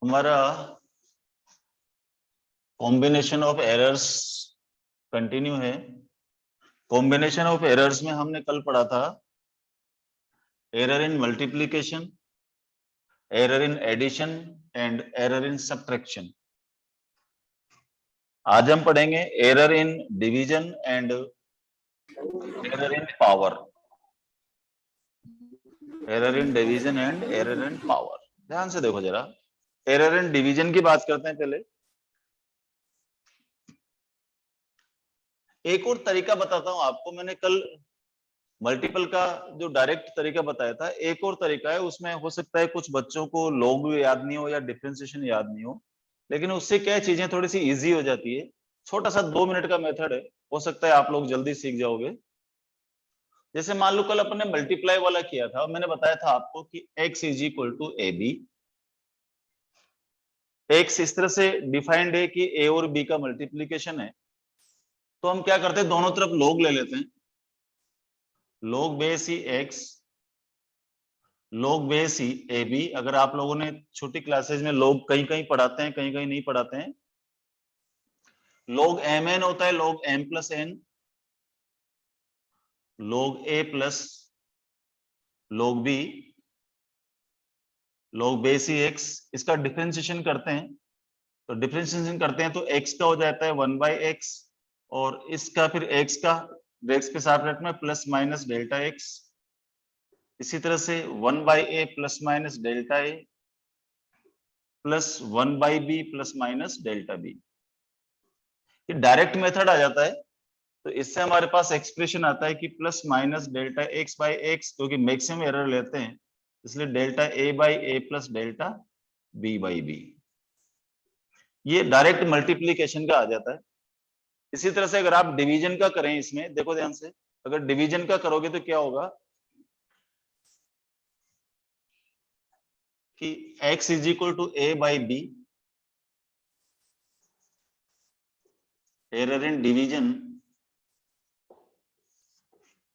हमारा combination of errors continue है। Combination of errors में हमने कल पढ़ा था error in multiplication, error in addition and error in subtraction. आज हम पढ़ेंगे error in division and error in power. Error in division and error in power, ध्यान से देखो जरा। एरर इन डिवीजन की बात करते हैं पहले। एक और तरीका बताता हूं आपको। मैंने कल मल्टीपल का जो डायरेक्ट तरीका बताया था, एक और तरीका है। उसमें हो सकता है कुछ बच्चों को लॉग याद नहीं हो या डिफरेंशिएशन याद नहीं हो, लेकिन उससे क्या चीजें थोड़ी सी इजी हो जाती है। छोटा सा 2 मिनट का मेथड है, हो सकता है आप लोग जल्दी सीख जाओगे। जैसे मान लो कल अपन ने मल्टीप्लाई वाला किया था, मैंने बताया था आपको कि x is equal to A B. X इस तरह से डिफाइंड है कि a और b का मल्टीप्लीकेशन है, तो हम क्या करते हैं, दोनों तरफ log ले लेते हैं। log base e x, log base e A B. अगर आप लोगों ने छोटी क्लासेज में log कहीं कहीं पढ़ाते हैं, कहीं कहीं नहीं पढ़ाते हैं। log mn होता है log m plus n, log a plus log b, log base e x। इसका डिफरेंशिएशन करते हैं, तो डिफरेंशिएशन करते हैं तो x का हो जाता है 1/x, और इसका फिर x का x के सापेक्ष में प्लस माइनस डेल्टा x। इसी तरह से 1/a plus minus delta a plus 1/b plus minus delta b। ये डायरेक्ट मेथड आ जाता है, तो इससे हमारे पास एक्सप्रेशन आता है कि plus minus delta x by x, क्योंकि मैक्सिमम एरर लेते हैं इसलिए delta a by a plus delta b by b। ये डायरेक्ट मल्टीप्लीकेशन का आ जाता है। इसी तरह से अगर आप डिवीजन का करें, इसमें देखो ध्यान से, अगर डिवीजन का करोगे तो क्या होगा कि x is equal to a by b। Error in division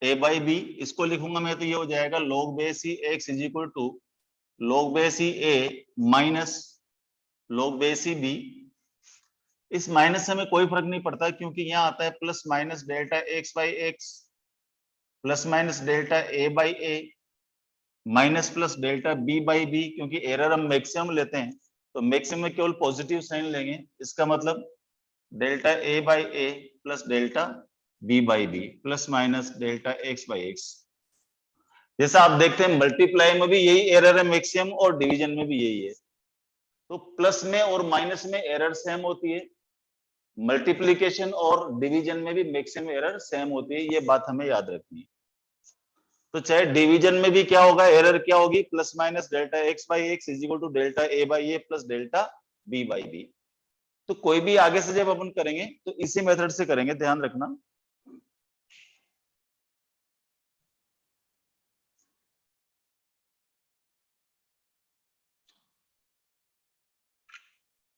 a by b, इसको लिखूंगा मैं तो ये हो जाएगा log base e x is equal to log base e a minus log base e b। इस माइनस से हमें कोई फर्क नहीं पड़ता, क्योंकि यहाँ आता है plus minus delta x by x plus minus delta a by a minus plus delta b by b। क्योंकि एरर हम मैक्सिमम लेते हैं तो मैक्सिमम में केवल पॉजिटिव साइन लेंगे। इसका मतलब delta a by a plus delta b by b plus minus delta x by x। जैसा आप देखते हैं मल्टीप्लाई में भी यही एरर है मैक्सिमम, और डिवीजन में भी यही है। तो प्लस में और माइनस में एरर सेम होती है, मल्टीप्लीकेशन और डिवीजन में भी मैक्सिमम एरर सेम होती है। ये बात हमें याद रखनी है। तो चाहे डिवीजन में भी क्या होगा, एरर क्या होगी, plus minus delta x by x is equal to delta A by A plus delta B by B. तो कोई भी आगे से जब अपन करेंगे तो इसी मेथड से करेंगे, ध्यान रखना।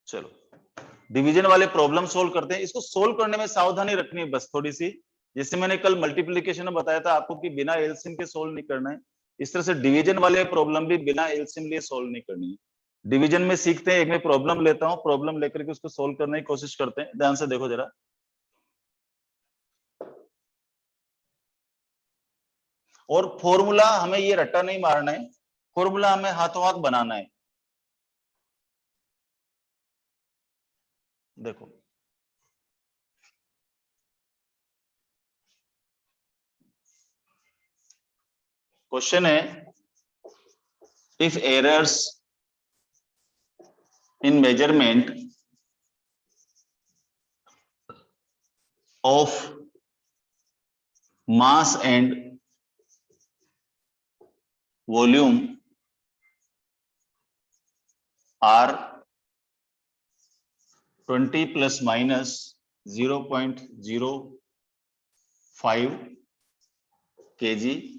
चलो डिवीजन वाले प्रॉब्लम सोल्व करते हैं। इसको सोल्व करने में सावधानी रखनी है बस थोड़ी सी। जैसे मैंने कल मल्टीप्लीकेशन में बताया था आपको कि बिना एलसीएम के सोल्व नहीं करना है, इस तरह से डिवीजन वाले प्रॉब्लम भी बिना एलसीएम लिए सोल्व नहीं करनी है। डिवीजन में सीखते हैं, एक मैं प्रॉब्लम लेता हूं, प्रॉब्लम लेकर के उसको सोल्व करने की कोशिश करते हैं। ध्यान से देखो जरा। और फॉर्मूला हमें ये रट्टा नहीं मारना है, फॉर्मूला हमें हाथों हाथ बनाना है। देखो क्वेश्चन है, if errors in measurement of mass and volume are 20 plus minus 0.05 kg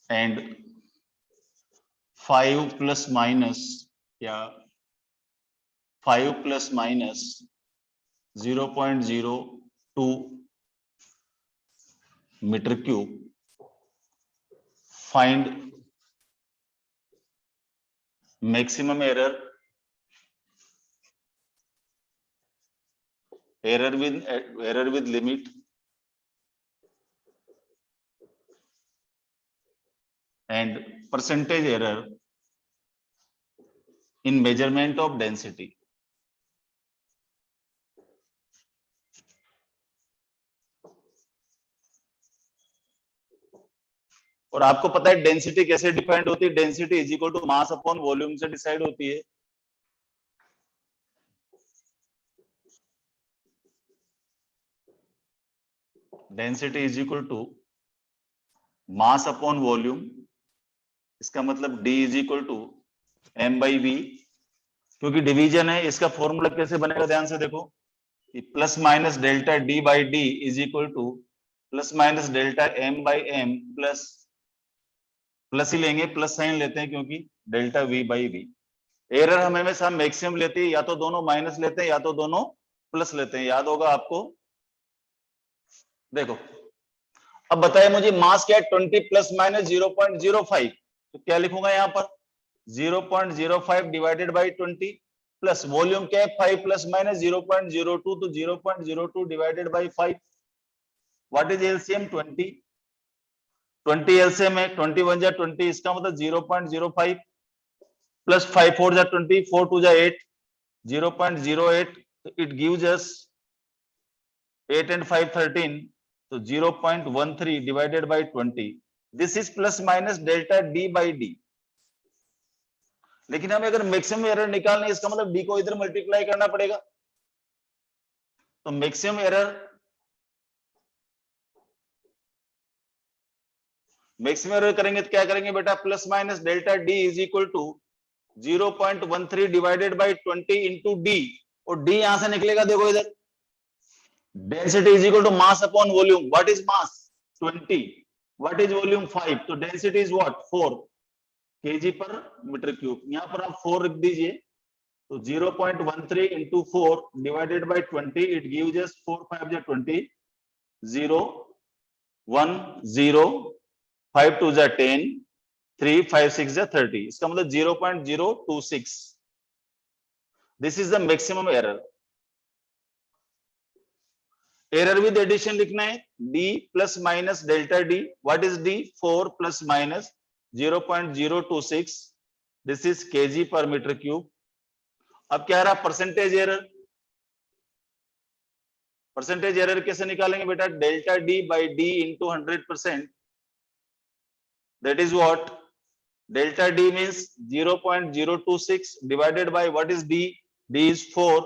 and 5 plus minus या 5 plus minus 0.02 metre cube, find maximum error with limit and percentage error in measurement of density. और आपको पता है density कैसे depend होती है? Density is equal to mass upon volume से decide होती है। Density is equal to mass upon volume, इसका मतलब D is equal to m/v, क्योंकि डिवीजन है। इसका फॉर्मूला कैसे बनेगा ध्यान से देखो कि plus minus delta D by D is equal to plus minus delta m/m plus ही लेंगे, प्लस साइन लेते हैं क्योंकि डेल्टा v/v। एरर हम हमेशा मैक्सिमम लेते हैं, या तो दोनों माइनस लेते हैं या तो दोनों प्लस लेते हैं, याद होगा आपको। देखो अब बताए मुझे मास क्या है 20 प्लस माइनस 0.05, तो क्या लिखूंगा यहाँ पर 0.05 डिवाइडेड बाई 20 प्लस वॉल्यूम क्या है 5 प्लस माइनस 0.02, तो 0.02 divided by 5। What is LCM 20 LCM है, 21 जा 20, इसका मतलब 0.05 प्लस 5 4 जा 20, 4 2 जा 8, 0.08, इट गिव्स अस 8 and 5 13, तो 0.13 divided by 20, this is plus minus delta D by D. लेकिन हमें अगर मैक्सिमम एरर निकालना है, इसका मतलब D को इधर मल्टीप्लाई करना पड़ेगा। तो मैक्सिमम एरर करेंगे तो क्या करेंगे बेटा, plus minus delta D is equal to 0.13 divided by 20 into D, और D यहां से निकलेगा, देखो इधर density is equal to mass upon volume. What is mass 20, what is volume 5, तो density is what 4 kg per metre cube. यहां पर आप 4 लिख दीजिए, तो 0.13 into 4 divided by 20, it gives us 4 5 जा 20, 0 1 0 5 2 जा 10, 3 5 6 जा 30, इसका मतलब 0.026। This is the maximum error. Error with addition लिखना है D plus minus delta D। What is D 4 plus minus 0.026, this is kg per metre cube. अब क्या रहा परसेंटेज एरर। परसेंटेज एरर कैसे निकालेंगे बेटा, delta D by D into 100%, that is what delta D means 0.026 divided by what is D, D is 4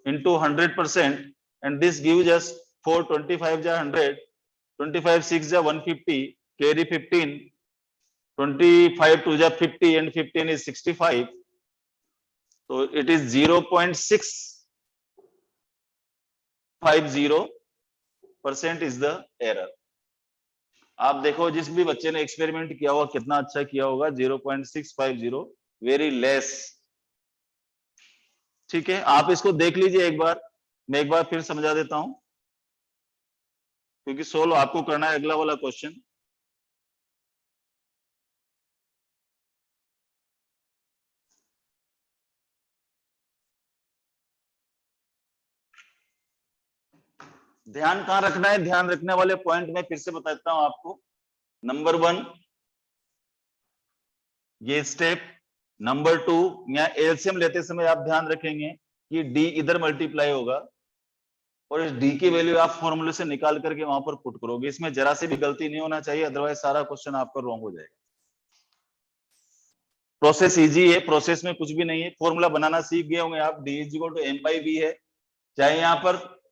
into 100%, and this gives us 4 25 ja 100, 25 6 ja 150, carry 15, 25 2 ja 50, and 15 is 65, so it is 0.650% is the error। आप देखो जिस भी बच्चे ने experiment किया होगा कितना अच्छा किया होगा, 0.650, वेरी लेस। ठीक है, आप इसको देख लीजिए एक बार, मैं एक बार फिर समझा देता हूं, क्योंकि सोल्व आपको करना है अगला वाला क्वेश्चन। ध्यान कहां रखना है, ध्यान रखने वाले पॉइंट में फिर से बताता हूं आपको। नंबर 1 ये स्टेप, नंबर 2 यहाँ एलसीएम लेते समय आप ध्यान रखेंगे कि D इधर मल्टीप्लाई होगा और इस D की वैल्यू आप फॉर्मूले से निकाल करके वहां पर पुट करोगे। इसमें जरा से भी गलती नहीं होना चाहिए, अदरवाइज सारा क्वेश्चन आपका रॉन्ग हो जाएगा। प्रोसेस इजी है, प्रोसेस में कुछ भी नहीं है, फॉर्मूला बनाना सीख गए होंगे आप। D is equal to m/v है, चाहे यहाँ पर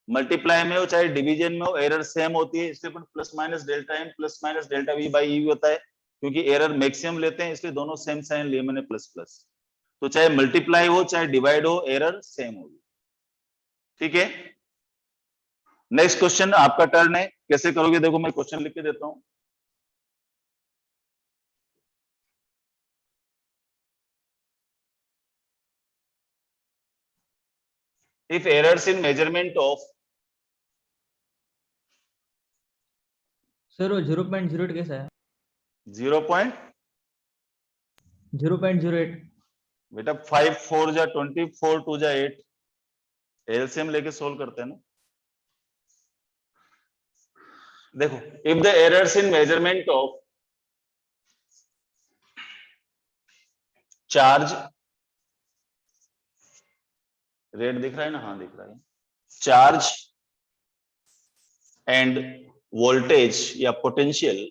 मल्टीप्लाई में हो चाहे डिवीजन में हो, एरर सेम होती है, इसलिए plus minus delta m plus minus delta v by e होता है, क्योंकि एरर मैक्सिमम लेते हैं, इसलिए दोनों सेम साइन लिए मैंने प्लस प्लस। तो चाहे मल्टीप्लाई हो चाहे डिवाइड हो, एरर सेम होगी। ठीक है, नेक्स्ट क्वेश्चन आपका टर्न है, कैसे करोगे देखो मैं क्वेश्चन लिख के देता हूं। If errors in measurement of sir वो 0.08 कैसा है? 0.08 0.08 बेटा 5 4 जा 24 2 जा 8, एलसीएम लेके सोल्व करते हैं ना। देखो, if the errors in measurement of charge, rate दिख रहा है ना, हाँ दिख रहा है, चार्ज एंड वोल्टेज या पोटेंशियल,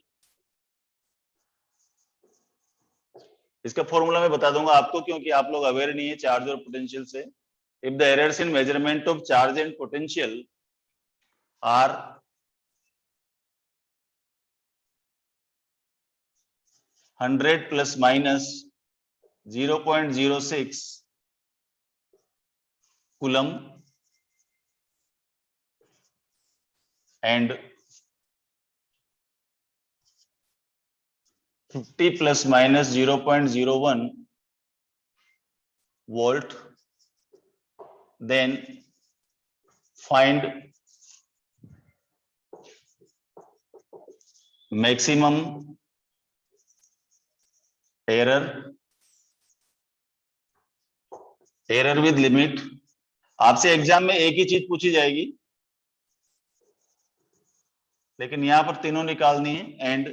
इसका फॉर्मूला मैं बता दूंगा आपको क्योंकि आप लोग अवेयर नहीं है चार्ज और पोटेंशियल से। If the errors in measurement of charge and potential are 100 plus minus 0.06 coulomb and 50 plus minus 0.01 volt, then find maximum error with limit। आपसे एग्जाम में एक ही चीज पूछी जाएगी लेकिन यहां पर तीनों निकालनी है। And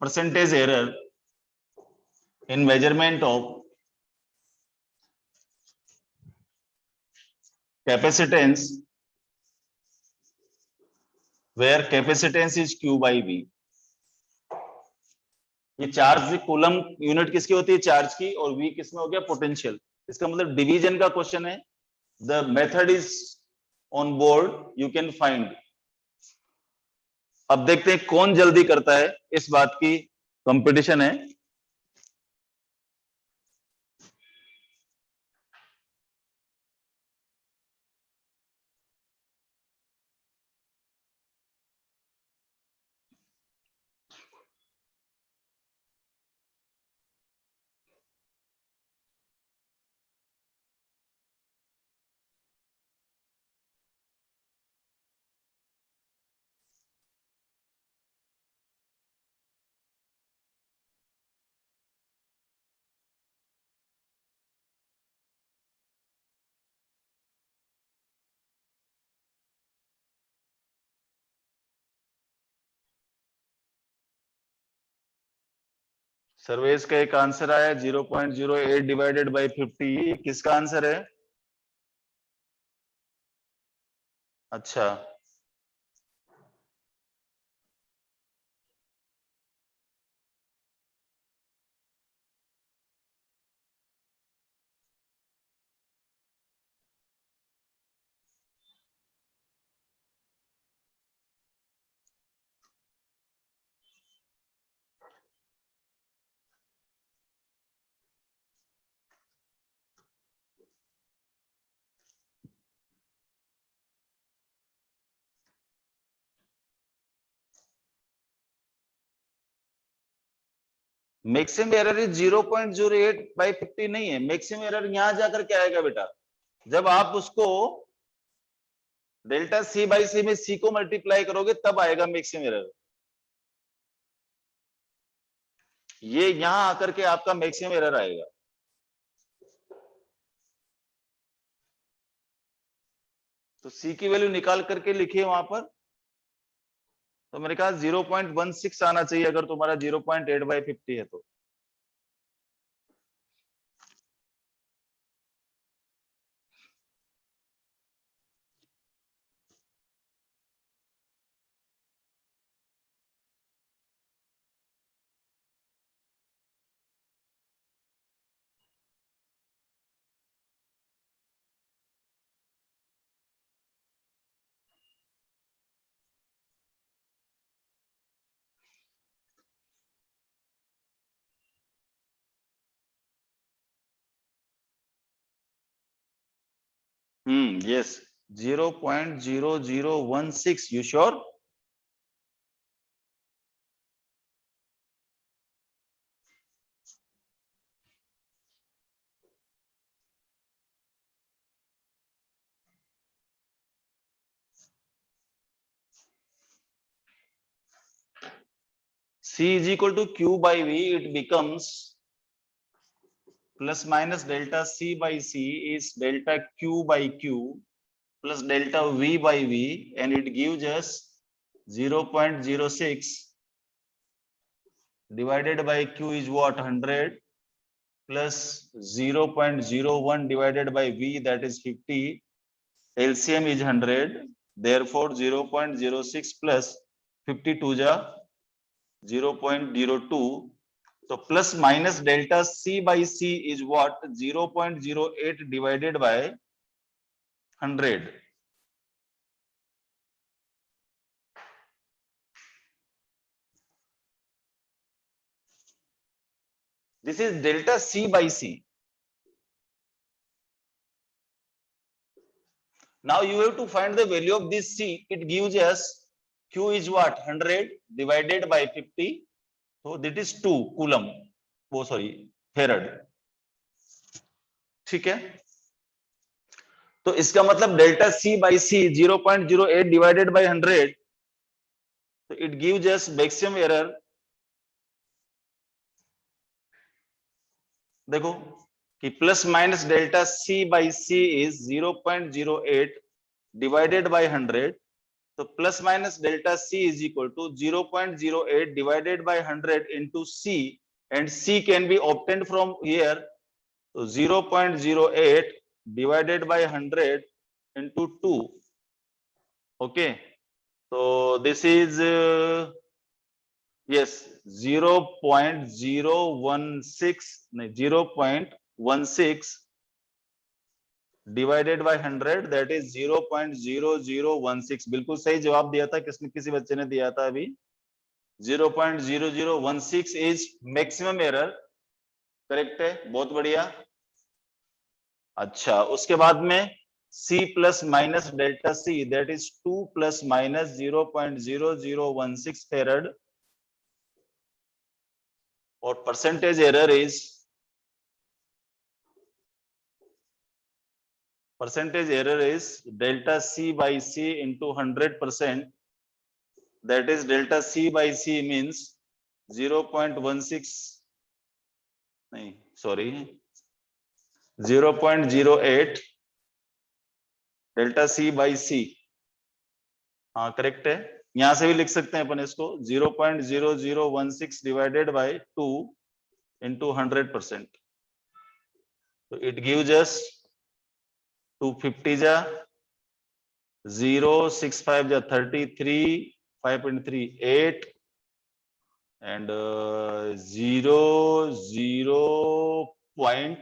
percentage error in measurement of capacitance where capacitance is Q by V। ये चार्ज कूलम यूनिट किसकी होती है, चार्ज की, और V किसमें हो गया, पोटेंशियल। इसका मतलब डिवीजन का क्वेश्चन है। The method is on board, you can find. अब देखते हैं कौन जल्दी करता है, इस बात की कंपटीशन है। सर्वेश का एक आंसर आया 0.08 डिवाइडेड बाई 50, किसका आंसर है? अच्छा, मैक्सिमम एरर इज 0.08 बाई 50 नहीं है। मैक्सिमम एरर यहां जाकर क्या आएगा बेटा, जब आप उसको डेल्टा सी बाई सी में सी को मल्टीप्लाई करोगे तब आएगा मैक्सिमम एरर। ये यहां आकर के आपका मैक्सिमम एरर आएगा। तो सी की वैल्यू निकाल करके लिखिए वहां पर, तो मेरे ख्याल 0.16 आना चाहिए अगर तुम्हारा 0.8 बाई 50 है तो। Yes, 0.0016, you sure? C is equal to Q by V, it becomes plus minus delta C by C is delta Q by Q plus delta V by V, and it gives us 0.06 divided by Q is what, 100, plus 0.01 divided by V, that is 50. LCM is 100, therefore 0.06 plus 52 ja 0.02. So plus minus delta C by C is what, 0.08 divided by 100. This is delta C by C. Now you have to find the value of this C. It gives us Q is what, 100 divided by 50. So that is 2 coulomb. Oh sorry, farad. ठीक है, तो इसका मतलब delta C by C 0.08 divided by 100. So it gives us maximum error. देखो कि plus minus delta C by C is 0.08 divided by 100. So plus minus delta C is equal to 0.08 divided by 100 into C, and C can be obtained from here. So 0.08 divided by 100 into 2. Okay. So this is yes 0.016 divided by 100, that is 0.0016. बिल्कुल सही जवाब दिया था, किसने, किसी बच्चे ने दिया था अभी. 0.0016 इज मैक्सिमम एरर. करेक्ट है, बहुत बढ़िया. अच्छा, उसके बाद में C plus minus delta C, that is 2 plus minus 0.0016 farad, और percentage error is delta C by C into 100%. That is delta C by C means 0.16, नहीं sorry 0.08 delta C by C. हाँ करेक्ट है, यहां से भी लिख सकते हैं अपन इसको 0.0016 divided by 2 into 100%. So it gives us 250 जा 0, 65 जा 33, 5.38 and 0, 0 point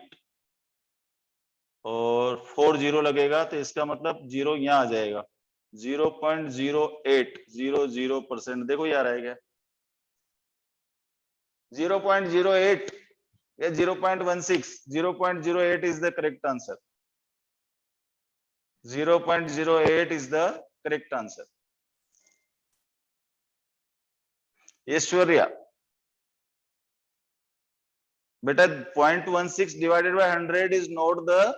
और 40 लगेगा, तो इसका मतलब 0 यहाँ आ जाएगा. 0.0800%. देखो यार आएगा 0.08 या 0.16. 0.08 is the correct answer. 0.08 is the correct answer. Aishwarya, beta 0.16 divided by 100 is not the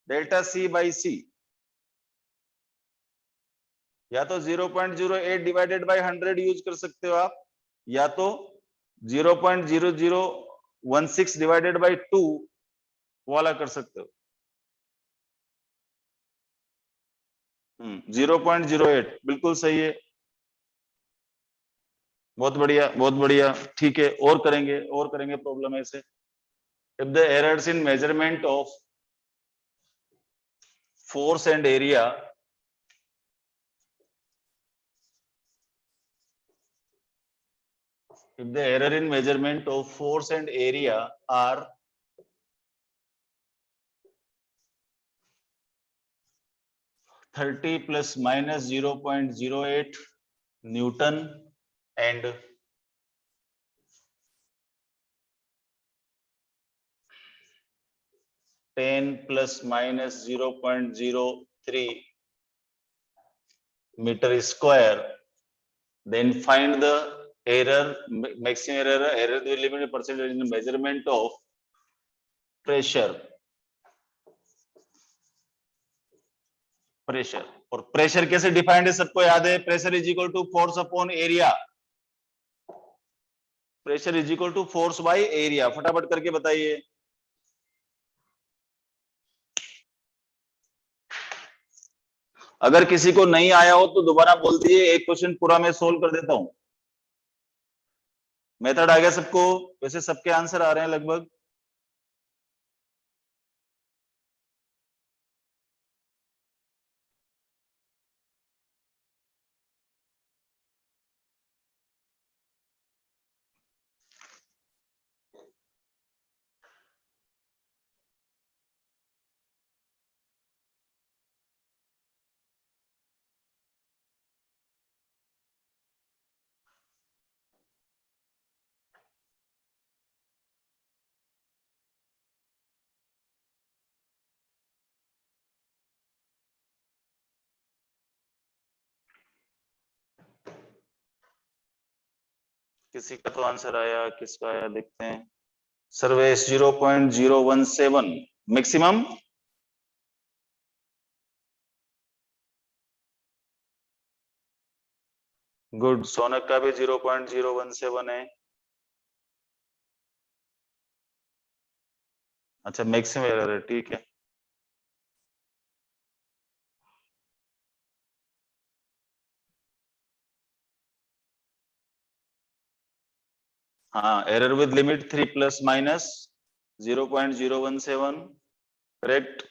delta C by C. या तो 0.08 divided by 100 यूज कर सकते हो आप, या तो 0.0016 divided by 2 वाला कर सकते हो. 0.08 बिल्कुल सही है, बहुत बढ़िया बहुत बढ़िया. ठीक है, और करेंगे प्रॉब्लम ऐसे. If the errors in measurement of force and area if the error in measurement of force and area are (30 plus minus 0.08 Newton and 10 plus minus 0.03 meter square, then find the error, maximum error will limit percentage in measurement of pressure. और pressure कैसे defined है, सबको याद है. Pressure is equal to force upon area. Pressure is equal to force by area. फटाफट करके बताइए. अगर किसी को नहीं आया हो तो दोबारा बोल दीजिए, एक क्वेश्चन पूरा मैं सोल्व कर देता हूं। मेथड आ गया सबको? वैसे सबके आंसर आ रहे हैं लगभग। किसी का तो आंसर आया, किसका आया देखते हैं। सर्वेश 0.017 मैक्सिमम। गुड, सोनक का भी 0.017 है। अच्छा, मैक्सिमम एरर है, ठीक है। हाँ, error with limit 3 plus minus 0.017, correct.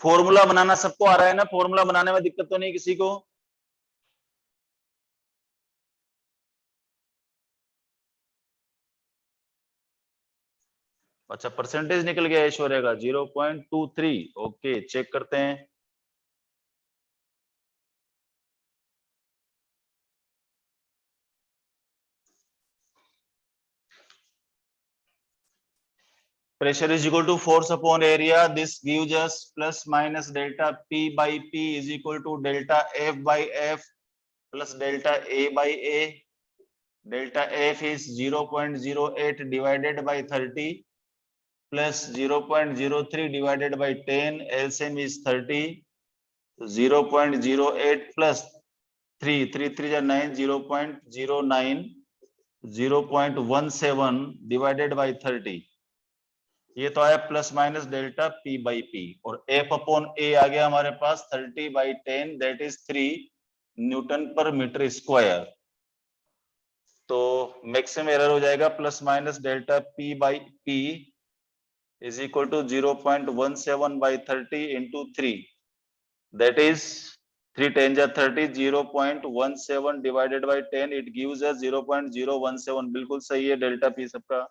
Formula बनाना सबको आ रहा है ना? फॉर्मूला बनाने में दिक्कत तो नहीं किसी को? अच्छा, परसेंटेज निकल गया ऐश्वर्या का 0.23। ओके, चेक करते हैं। Pressure is equal to force upon area. This gives us plus minus delta P by P is equal to delta F by F plus delta A by A. Delta F is 0.08 divided by 30 plus 0.03 divided by 10. LCM is 30. 0.08 plus 3, 3 9, 0.09, 0.17 divided by 30। ये तो आया plus minus delta P by P, और F upon A आ गया हमारे पास 30/10, that is 3 newton per metre square. तो maximum error हो जाएगा plus minus delta P by P is equal to 0.17/30 into 3, that is 3 10 जा 30, 0.17 divided by 10, it gives us 0.017। बिल्कुल सही है डेल्टा पी सबका।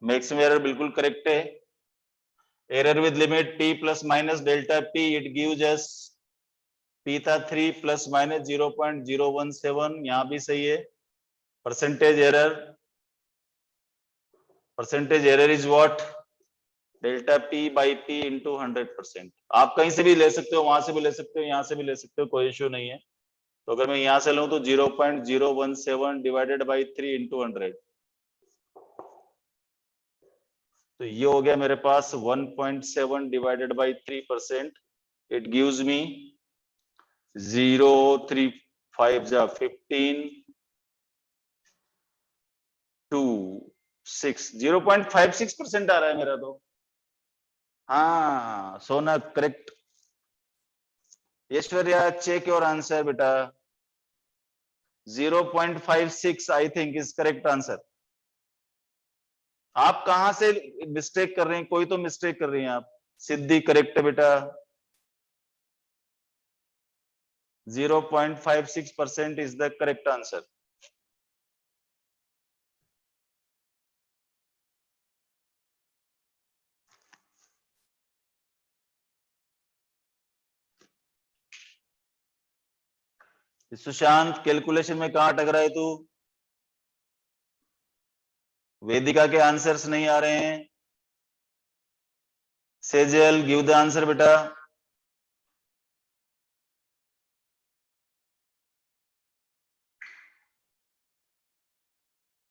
मैक्सिमम एरर बिल्कुल करेक्ट है। Error with limit p plus minus delta p, it gives us p था 3 plus minus 0.017, यहां भी सही है। Percentage error is what? Delta p by p into 100%। आप कहीं से भी ले सकते हो, वहां से भी ले सकते हो, यहां से भी ले सकते हो, कोई इश्यू नहीं है। तो अगर मैं यहां से लूं तो 0.017 डिवाइडेड बाई 3 इंटू 100, तो ये हो गया मेरे पास 1.7 divided by 3%, it gives me 0.35 जा 15 2 6, 0.56% आ रहा है मेरा तो। हाँ Sona correct. Aishwarya check your answer बेटा। 0.56 I think is correct answer. आप कहां से मिस्टेक कर रहे हैं? कोई तो मिस्टेक कर रही हैं आप। सिद्धि करेक्ट है बेटा, 0.56% is the correct answer. Sushant calculation में कहां अटक रहा है तू? वेदिका के आंसर्स नहीं आ रहे हैं। सेजल गिव द आंसर बेटा।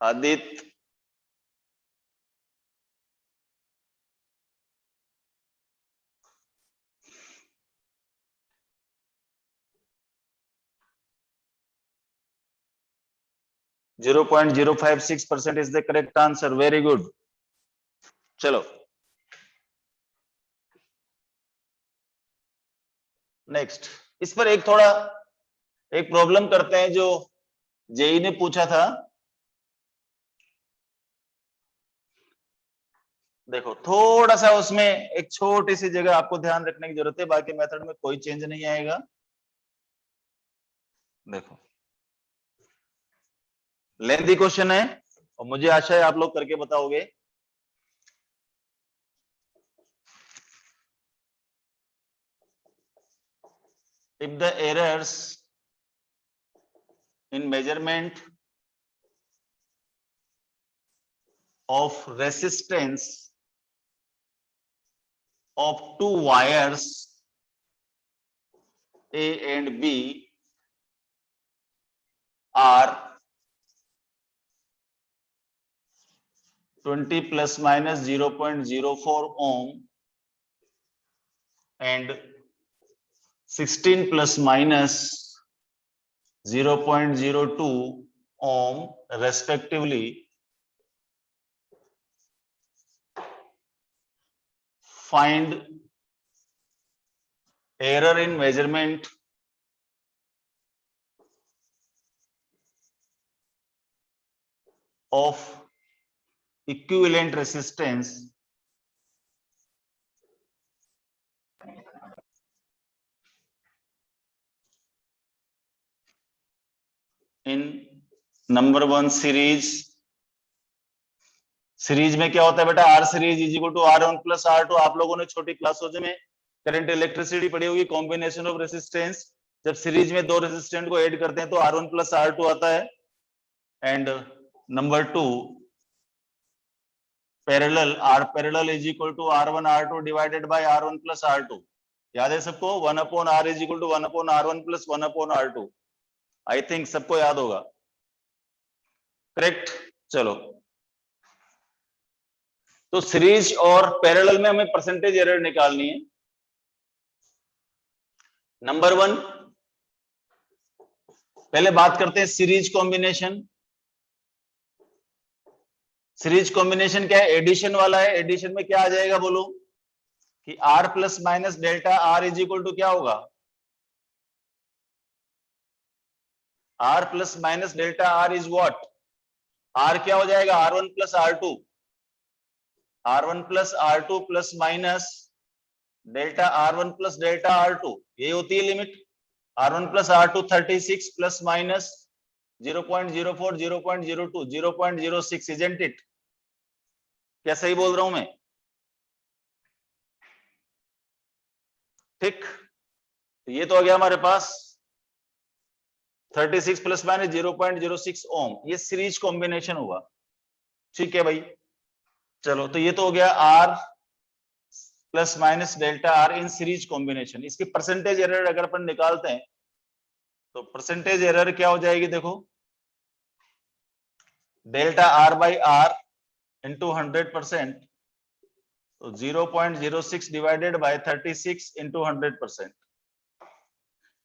Aditya, 0.056% is the correct answer. Very good. चलो नेक्स्ट, इस पर एक प्रॉब्लम करते हैं जो जेई ने पूछा था। देखो थोड़ा सा उसमें एक छोटी सी जगह आपको ध्यान रखने की जरूरत है, बाकी मेथड में कोई चेंज नहीं आएगा। देखो लेंथी क्वेश्चन है और मुझे आशा है आप लोग करके बताओगे। If the errors in measurement of resistance of two wires A and B are 20 plus minus 0.04 ohm and 16 plus minus 0.02 ohm respectively, find error in measurement of equivalent resistance in number one series। Series में क्या होता है बेटा, R series is equal to R1 plus R2। आप लोगों ने छोटी क्लासों में करंट इलेक्ट्रिसिटी पढ़ी होगी, कॉम्बिनेशन ऑफ रेसिस्टेंस। जब सीरीज में दो रेसिस्टेंट को ऐड करते हैं तो R1 प्लस R2 आता है। And number two, parallel, R parallel is equal to R1 R2 divided by R1 plus R2। याद है सबको, 1 upon R is equal to 1 upon R1 plus 1 upon R2। I think सबको याद होगा, correct. चलो तो सीरीज और पैरेलल में हमें परसेंटेज एरर निकालनी है। नंबर वन, पहले बात करते हैं सीरीज कॉम्बिनेशन। सीरीज कॉम्बिनेशन क्या है, एडिशन वाला है। एडिशन में क्या आ जाएगा बोलो, कि R plus minus delta R is equal to क्या होगा, R plus minus delta R is what, R क्या हो जाएगा, R1 plus R2, R1 plus R2 प्लस माइनस डेल्टा R1 प्लस डेल्टा R2, ये होती है limit. R1 plus R2 36 plus minus 0.04 0.02 0.06, isn't it? क्या सही बोल रहा हूं मैं? ठीक, ये तो आ गया हमारे पास 36 प्लस माइनस 0.06 ओम, ये सीरीज कॉम्बिनेशन हुआ। ठीक है भाई, चलो तो ये तो हो गया R plus minus delta R in series combination. इसकी परसेंटेज एरर अगर अपन निकालते हैं तो परसेंटेज एरर क्या हो जाएगी, देखो delta R by R into 100%, तो 0.06 डिवाइडेड बाय 36 इंटू 100%,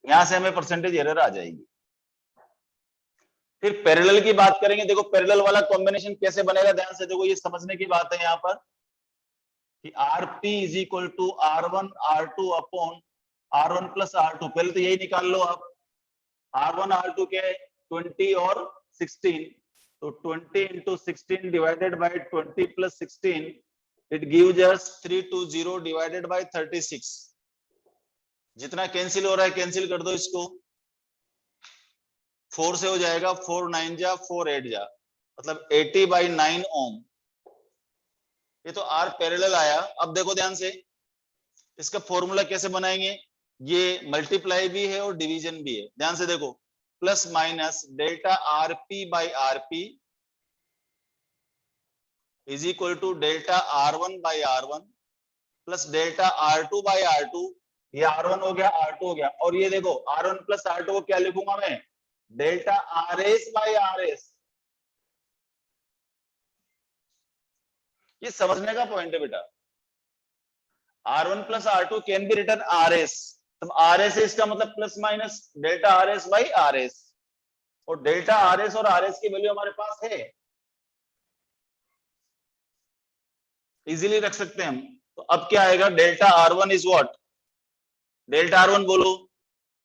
यहां से हमें परसेंटेज एरर आ जाएगी। फिर पैरेलल की बात करेंगे। देखो पैरेलल वाला कॉम्बिनेशन कैसे बनेगा, ध्यान से देखो, ये समझने की बात है यहाँ पर कि Rp is equal to R1 R2 upon R1 plus R2। पहले तो यही निकाल लो आप, R1 R2 के 20 और 16, तो 20 into 16 divided by 20 plus 16, it gives us 320 divided by 36। जितना कैंसिल हो रहा है कैंसिल कर दो इसको, 4 से हो जाएगा, 4 9 जा 4 8 जा, मतलब 80 बाई 9 ओम। ये तो R पैरेलल आया। अब देखो ध्यान से, इसका फॉर्मूला कैसे बनाएंगे, ये मल्टीप्लाई भी है और डिवीजन भी है। ध्यान से देखो, plus minus delta RP by RP is equal to delta R1 by R1 plus delta R2 by R2। ये R1 हो गया, R2 हो गया, और ये देखो R1 प्लस R2 को क्या लिखूंगा मैं, डेल्टा RS बाई RS। ये समझने का पॉइंट है बेटा। R1 plus R2 can be written RS, तो RS है इसका मतलब plus minus delta RS by RS, और डेल्टा RS और RS की वैल्यू हमारे पास है, इजीली रख सकते हैं हम। तो अब क्या आएगा, delta R1 is what, delta R1 बोलो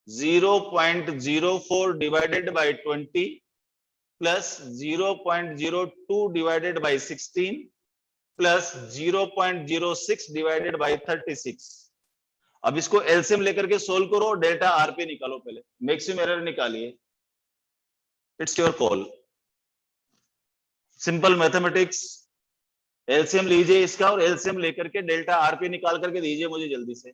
0.04 divided by 20 plus 0.02 divided by 16 plus 0.06 divided by 36। अब इसको एलसीएम लेकर के सोल्व करो, डेल्टा आरपी निकालो, पहले मैक्सिमम एरर निकालिए, it's your call, simple mathematics. LCM लीजिए इसका और एलसीएम लेकर के डेल्टा आरपी निकाल करके दीजिए मुझे जल्दी से।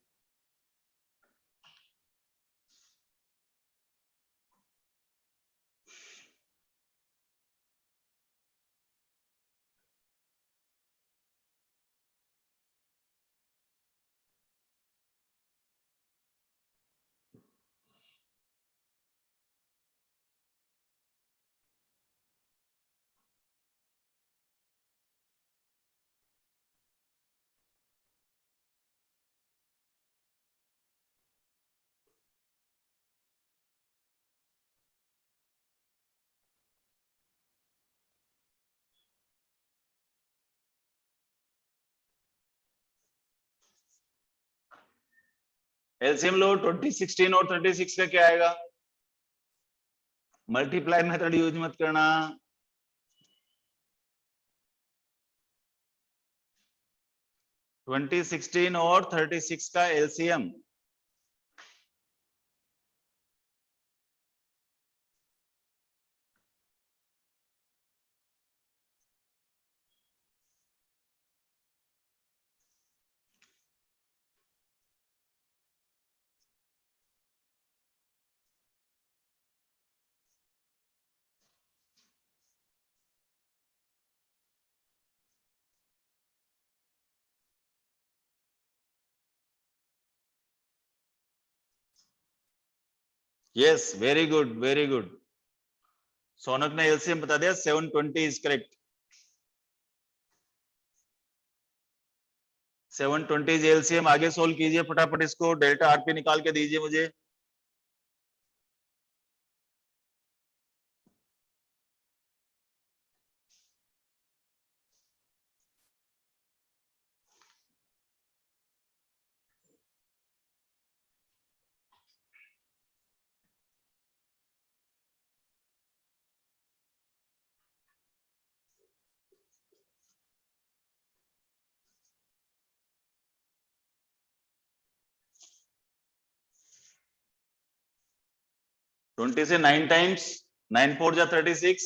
एलसीएम लो, 2016 और 36 का क्या आएगा, मल्टीप्लाई मेथड यूज मत करना, 2016 और 36 का LCM yes, very good very good. Shaunak ने एलसीएम बता दिया, 720 इज करेक्ट, 720 इज एलसीएम। आगे सोल्व कीजिए फटाफट इसको, डेल्टा आरपी निकाल के दीजिए मुझे। ट्वेंटी से 9 टाइम्स, 9 4 जा 36,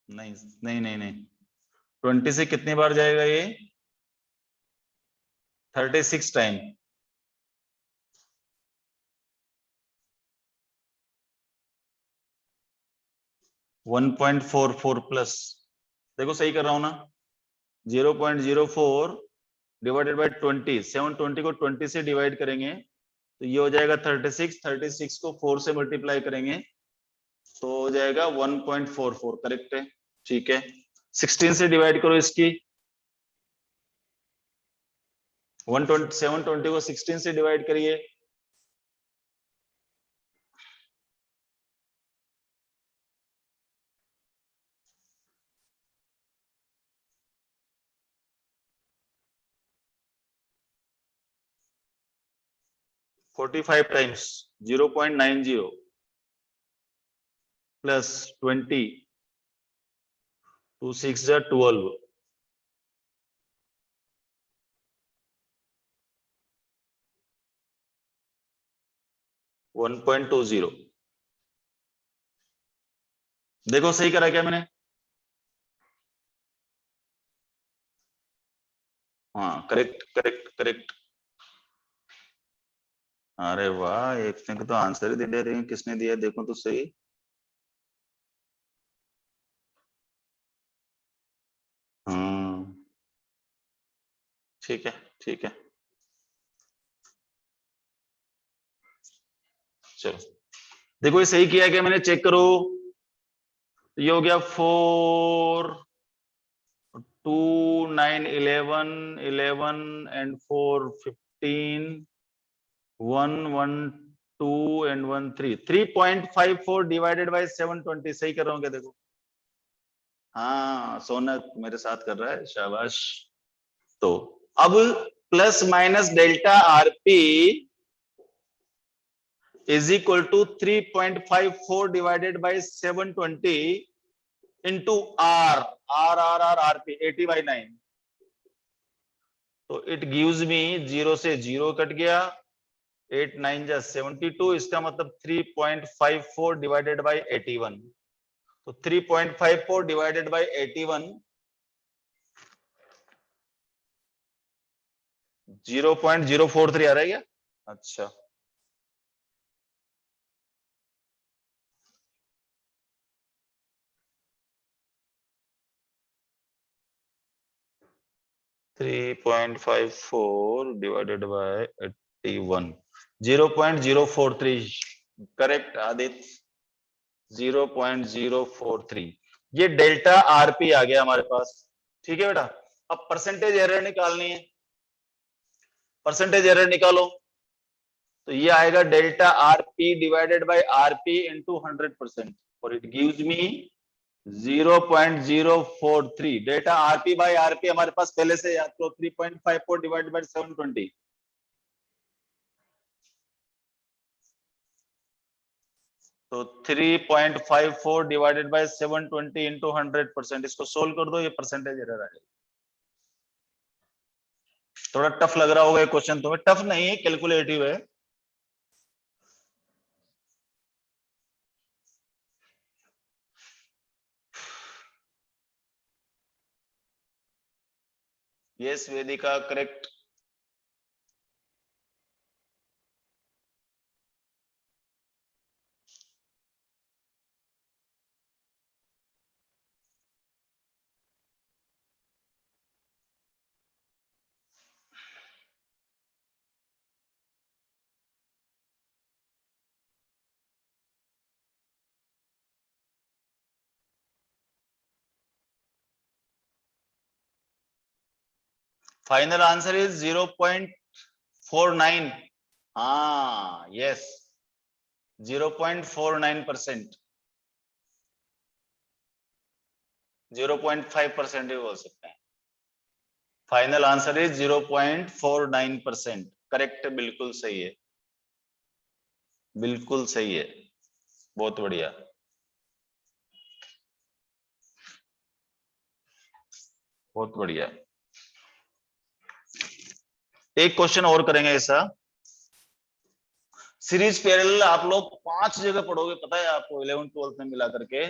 नहीं नहीं नहीं नहीं, 20 से कितनी बार जाएगा ये, 36 टाइम, 1.44 प्लस, देखो सही कर रहा हूं ना, 0.04 डिवाइडेड बाय 20, 720 को 20 से डिवाइड करेंगे तो ये हो जाएगा 36, 36 को 4 से मल्टीप्लाई करेंगे तो हो जाएगा 1.44, करेक्ट है, ठीक है। 16 से डिवाइड करो इसकी, 120 720 को 16 से डिवाइड करिए, फोर्टी फाइव टाइम्स 0.90 प्लस 20, 2 6 जा 12, 1.20, देखो सही करा क्या मैंने, हाँ करेक्ट करेक्ट करेक्ट। अरे वाह, एक ने तो आंसर ही दे रहे हैं, किसने दिया देखो तो सही। हम्म, ठीक है ठीक है, चलो देखो ये सही किया क्या मैंने, चेक करो, ये हो गया 4 2 9 11 11 एंड 4 15 1 1 2 एंड 1 3 3.54 डिवाइडेड बाय 720 सही कर रहा हूँ क्या? देखो हाँ सोनक मेरे साथ कर रहा है, शाबाश। तो अब plus minus delta RP is equal to 3.54 divided by 720 into R R R R RP 80/9। तो इट गिव्स मी 0 से 0 कट गया, 8 9 जा 72, इसका मतलब 3.54 डिवाइडेड बाय 81। तो 3.54 डिवाइडेड बाय 81 0.043 आ रहा है क्या? अच्छा, three point five four divided by 81 0.043 correct Aditya, 0.043। ये डेल्टा आरपी आ गया हमारे पास। ठीक है बेटा, अब परसेंटेज एरर निकालनी है, परसेंटेज एरर निकालो। तो ये आएगा delta RP divided by RP into 100% और it gives me 0.043। Delta RP by RP हमारे पास पहले से याद करो, 3.54 डिवाइडेड बाय 720। तो 3.54 डिवाइडेड बाय 720 इंटू 100%, इसको सोल्व कर दो, ये परसेंटेज एरर आएगा। थोड़ा टफ लग रहा होगा ये क्वेश्चन तुम्हें, टफ नहीं है, कैलकुलेटिव है। Yes Vedika correct. Final answer is 0.49। हाँ यस, 0.49%, 0.5% भी बोल सकते हैं। फाइनल आंसर इज 0.49%, करेक्ट, बिल्कुल सही है, बिल्कुल सही है, बहुत बढ़िया। बहुत बढ़िया। एक क्वेश्चन और करेंगे ऐसा। सीरीज पैरेलल आप लोग 5 जगह पढ़ोगे, पता है आपको, 11th 12th में मिला करके।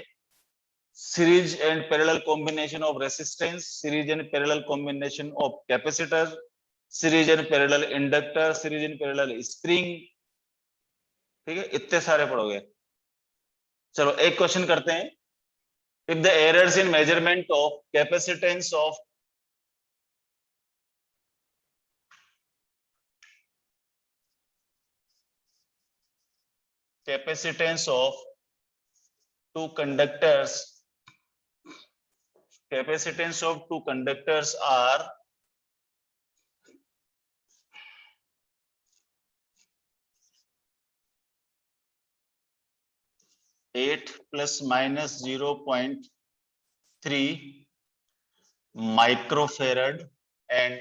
Series and parallel combination of resistance, series and parallel combination of capacitor, series and parallel inductor, series and parallel spring. ठीक है, इतने सारे पढ़ोगे। चलो एक क्वेश्चन करते हैं। If the errors in measurement of capacitance of two conductors capacitance of two conductors are 8 plus minus 0.3 microfarad and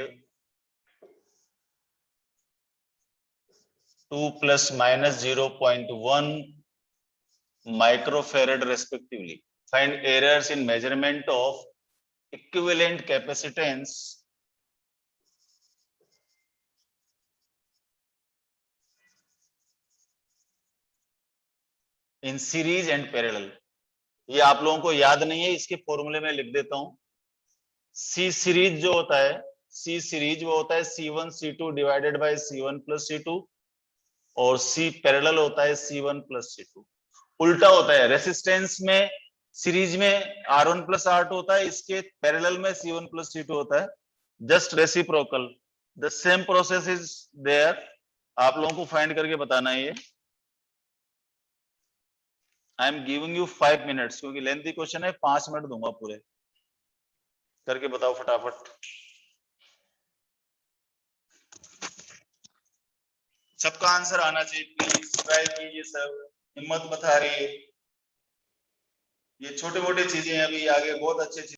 2 plus minus 0.1 microfarad respectively. Find errors in measurement of equivalent capacitance in series and parallel. ये आप लोगों को याद नहीं है, इसके फॉर्मूले में लिख देता हूं। सी सीरीज जो होता है, सी सीरीज वो होता है C1 C2 divided by C1 plus C2, और सी पैरेलल होता है C1 प्लस C2। उल्टा होता है, रेसिस्टेंस में सीरीज में R1 प्लस R2 होता है, इसके पैरेलल में C1 प्लस C2 होता है, just reciprocal. The same process is there, आप लोगों को फाइंड करके बताना है ये। I am giving you 5 minutes, क्योंकि लेंथी क्वेश्चन है, 5 मिनट दूंगा पूरे। करके बताओ फटाफट। सबका आंसर आना चाहिए, प्लीज ट्राई कीजिए सब, हिम्मत मत हारिए। ये छोटे मोटे चीजें हैं, अभी आगे बहुत अच्छे चीज।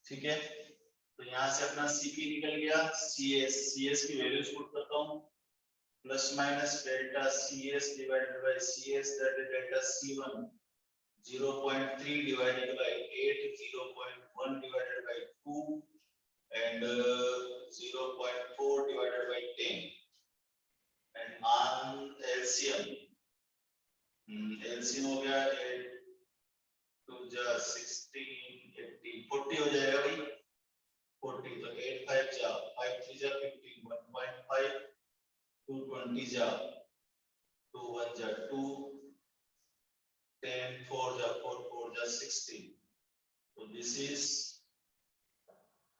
ठीक है, तो यहाँ से अपना सीपी निकल गया, सीएस की वैल्यूज पुट करता हूँ, plus minus delta CS divided by CS, that is delta C1 0.3 divided by 8, 0.1 divided by 2 and 0.4 divided by 10, and on LCM हो गया 8 2 जा 16 80 40 हो जाएगा भाई, 40 तो 8 5 जा 5 3 जा 15 1.5 2 20 जा 2 1 जा 2 10 4 जा 4 4 जा 16, so this is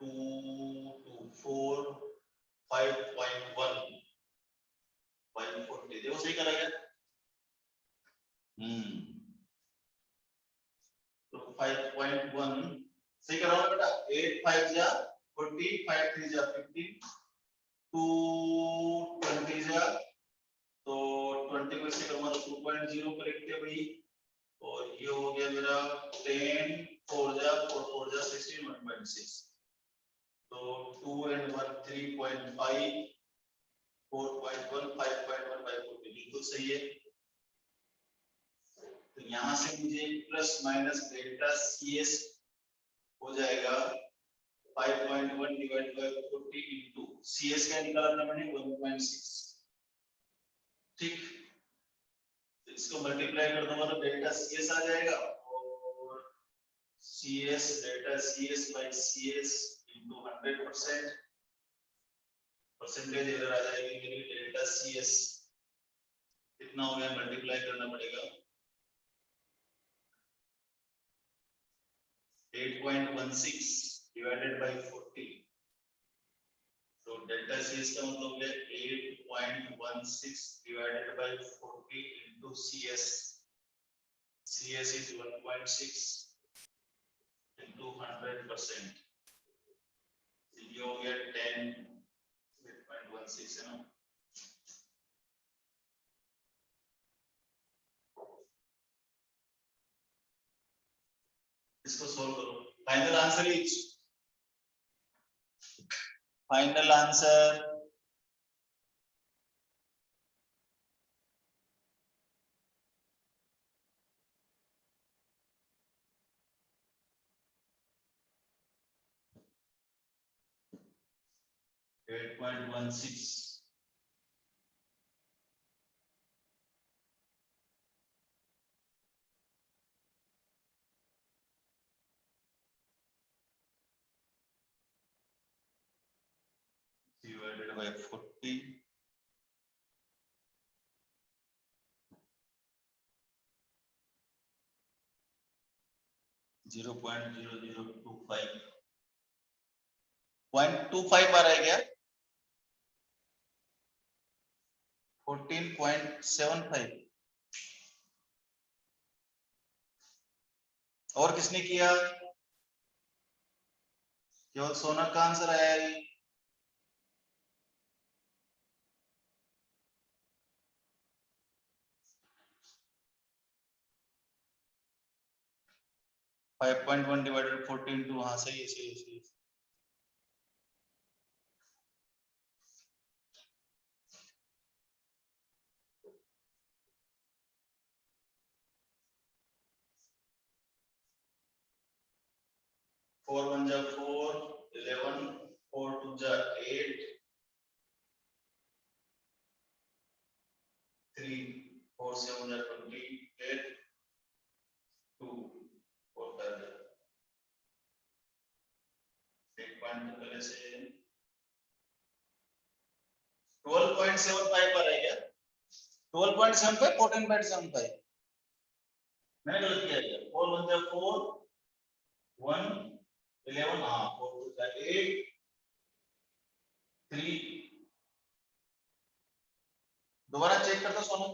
2 to 4 5.1 540, देखो सही करा गया। तो 5.1 सही करा होगा बेटा, 8 5 जा 40 5 3 जा 15 2 20 जा, तो 20 को इससे करूंगा तो 2.0 करेक्ट है भाई, और ये हो गया मेरा 10 4 जा 4 4 जा 16 1.6, तो 2 and 1 3.5 4.1 5.1 540 बिल्कुल सही है। तो यहां से मुझे प्लस माइनस डेल्टा सीएस हो जाएगा 5.1 डिवाइड बाय 40 इनटू सीएस का निकाला था मैंने 1.6, ठीक, तो इसको मल्टीप्लाई कर दूंगा तो डेल्टा सीएस आ जाएगा, और CS delta CS by CS into 100%, percentage इधर आ जाएगी मेरी डेल्टा सीएस कितना हो गया, मल्टीप्लाई करना पड़ेगा 8.16 divided by 40, तो डेल्टा सीएस का मतलब हो गया 8.16 divided by 40 into CS, CS is 1.6 into 100%, ये हो गया 10.16 है ना। इसको सोल्व करो, final answer is, final answer 8.16, divided by 40, zero point 0.25 आ रहा है क्या, 14.75, और किसने किया, केवल सोना का आंसर आया है। 5.1 डिवाइडेड 14 टू, हाँ सही है सही है सही है। फोर वन जा 4 11 4 2 जा 8 3 4 7 जा 28 2 4 5 जा 8.2 पहले से 12.75 पर है क्या, 12.75 14.75 मैंने गलत किया क्या, 4 1 जा 4 1 11 हाँ 4 2 जा 8 3, दोबारा चेक करता सोनू,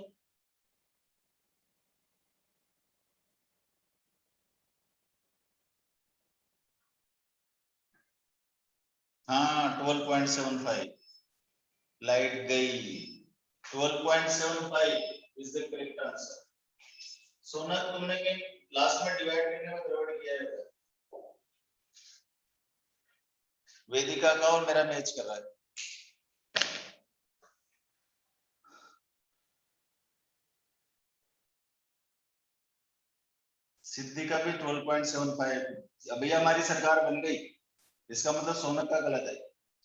हाँ 12.75 लाइट गई 12.75 इज द करेक्ट आंसर सोना तुमने लास्ट में डिवाइड करने में गड़बड़ किया है वेदिका का और मेरा मैच कर रहा है सिद्धि का भी 12.75 अभी हमारी सरकार बन गई इसका मतलब सोनक का गलत है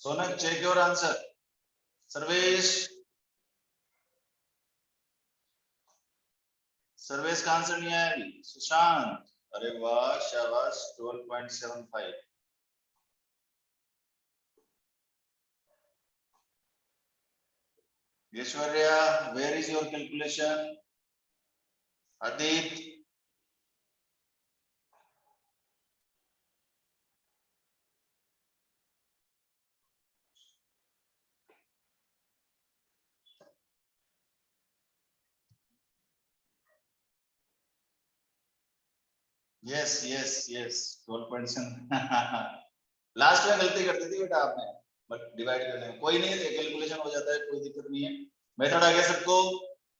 Sonak check your answer Sarvesh Sarvesh का आंसर नहीं आया अभी सुशांत अरे वाह शाबाश 12.75 Aishwarya where is your calculation Aditya yes yes yes 12.7 last में गलती कर दी थी बेटा आपने बट डिवाइड करने में कोई नहीं कैलकुलेशन हो जाता है कोई दिक्कत नहीं है मेथड आ गया सबको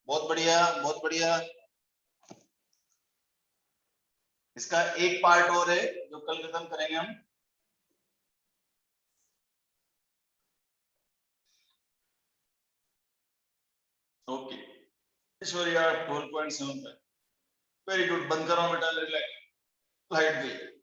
बहुत बढ़िया इसका एक पार्ट और है जो कल खत्म करेंगे हम ओके ऐश्वर्या 12.75 वेरी गुड बंद करो बेटा रिलैक्स लाइट गई